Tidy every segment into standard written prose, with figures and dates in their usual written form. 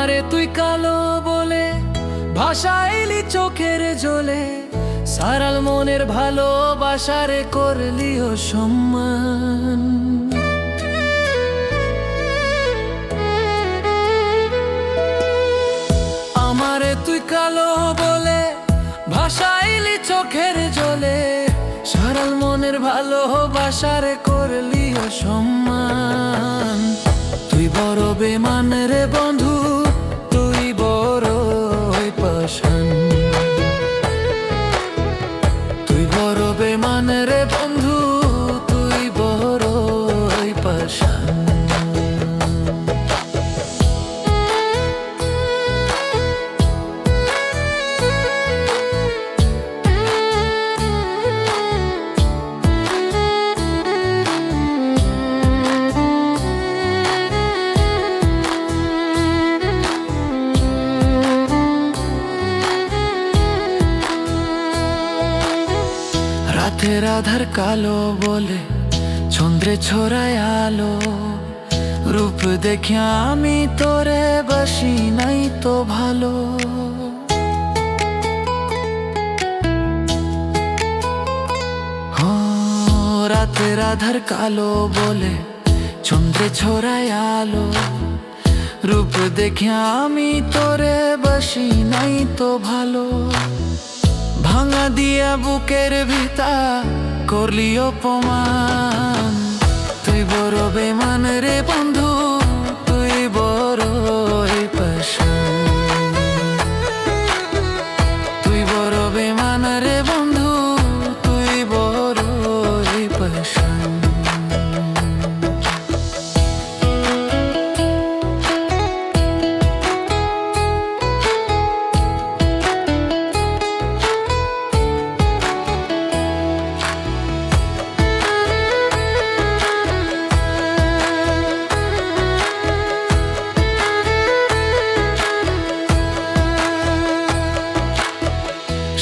আমারে তুই কালো বলে ভাষাইলি চোখের জলে, সারাল মনের ভালোবাসারে করলি অসম্মান। আমারে তুই কালো বলে ভাষাইলি চোখের জলে, সারাল মনের ভালোবাসারে করলি অসম্মান। তুই বড় বেমান রে বন্ধু, তুই বড় পাষাণ। তুই বড় বেমান রে বন্ধু, তুই বড় পাষাণ। রাতের আধার কালো বলে চন্দ্রে ছড়ায় আলো, রূপ দেখে আমি তোরে বাসি নাই তো ভালো। রাতের আধার কালো বলে চন্দ্রে ছড়ায় আলো, রূপ দেখে আমি তোরে বাসি নাই তো ভালো। ভাঙা দিয়া বুকের ভিতা করলি অপমান, তুই বড় বেমান রে বন্ধু, তুই বড় পাষাণ। তুই বড় বেমান রে বন্ধু, তুই বড় পাষাণ।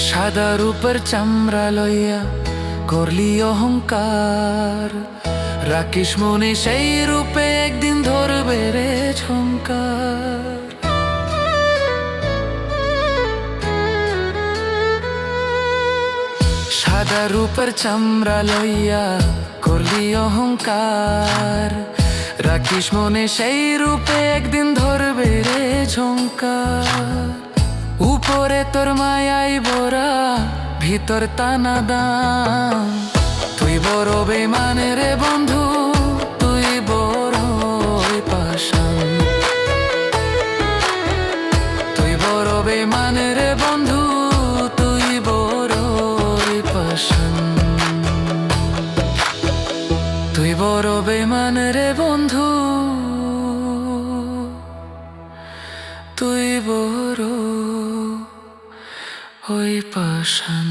সাদা রূপের চামড়া লইয়া করলি অহংকার, রাখিস মনে সেই রূপে একদিন ধরবে রে ঝংকার। সাদা রূপের চামড়া লইয়া করলি অহংকার, রাখিস মনে সেই রূপে একদিন ধরবে রে ঝংকার। উপরে তোর মায়াই বোরা, ভিতর টানা দাম। তুই বড় বেমান রে বন্ধু, তুই বড় পাষাণ। তুই বড় বেমান রে বন্ধু, তুই বড় পাষাণ। তুই বড় বেমান রে বন্ধু, তুই বড় পাষাণ।